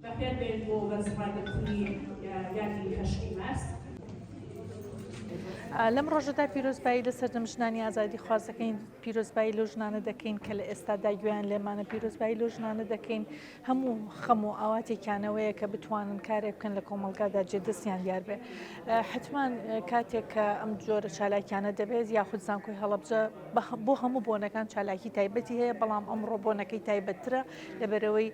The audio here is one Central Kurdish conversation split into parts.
بەخێر بێن بۆ بەرزڕایگرتنی یادی 8 مارس. لەم ڕۆژەدا پیرۆزبایی لەسەر دەمژنانی ئازادی خوازەکەین، پیرۆزبایی لەو ژنانە دەکەین کە لە ئێستادا گویان لێمانە، پیرۆزبایی لەو ژنانە دەکەین هەموو خەم و ئاواتێکیانەوەیە کە بتوانن کارێک بکەن لە کۆمەلگادا جێدەستیان دیار بێ. حتمان کاتێک کە ئەم جۆرە چالاکیانە دەبێت یاخود زانکۆی هەڵەبجە بۆ هەموو بۆنەکان چالاکی تایبەتی هەیە، بەڵام ئەمڕۆ بۆنەکەی تایبەترە لەبەرەوەی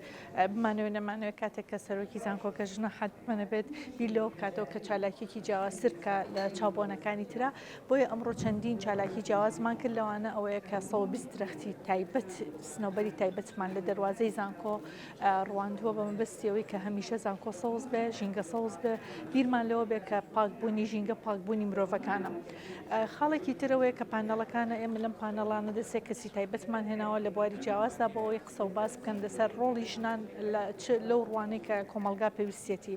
بمانەوە نەمانەوە کاتێک کە سەرۆکی زانکۆکە ژنە حتمەنە بێت بیلەوە بکاتەوە کە چالاکیێکی جیاوازتر بکە لە چاوبۆنەکانی ترە. بۆیە ئەمڕۆ چەندین چالاکی جیاوازمان کرد لەوانە ئەوەیە کە 120 درەختی تایبەت سنەوبەری تایبەتمان لە دەواازەی زانکۆ ڕواندووە بە مەبەستیەوەی کە هەمیشە زانکۆ سەوز بێ، ژینگە سەوز بێ، بیرمان لەوە بێ کە پاکبوونی ژینگە پاکبوونی مرۆڤەکانە. خاڵێکی ترەوەیە کە پانەڵەکانە ئێمە لەم پانەڵانە دەسێ کەسی تایبەتمان هێناوە لە بواری جیاوازدا بۆ ئەوەی قسە و باس بکەن لەسەر ڕۆڵی ژنان لەو ڕوانەی کە کۆمەلگا پێویستێتی.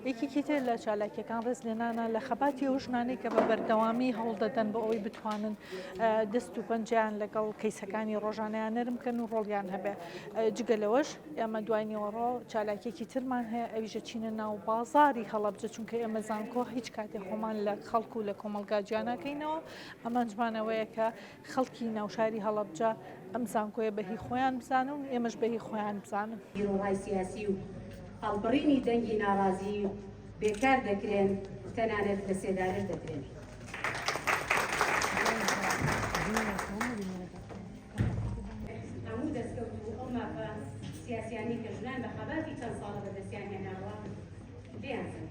یەکێکی تر لە چالاکیەکان ڕێز لێنانە لە خەباتی ئەو ژنانەی کە بە بەردەوامی هەوڵ دەدەن بە ئەوەی بتوانن دەست و پەنجیان لەگەڵ کەیسەکانی ڕۆژانەیان نەرمکەن و ڕۆڵیان هەبێ. جگە لەوەش ئێمە دواییەوەڕۆ چالاکیێکی ترمان هەیە ئەویژە چینە ناو بازاری هەڵەبجە، چونکە ئێمە زانکۆ هیچ کاتێک خۆمان لە خەڵک و لە کۆمەلگا گیاناکەینەوە. ئەمانجمانەوەیە کە خەڵکی ناوشاری هەڵەبجە ئەم زانکۆیە بەهی خۆیان بزانن و ئێمەش بەهی خۆیان بزانن. ڕۆڵای سیاسی و هەڵبڕینی دەنگی ناڕازی بێکار دەکرێن، تەنانەت لە سێدارش دەکرێن. هەموو دەستکەوت و ئەو مافە سیاسیانی کە ژنان بە خەباتی چەند ساڵە بەدەستیان هێناوە دەیانزن.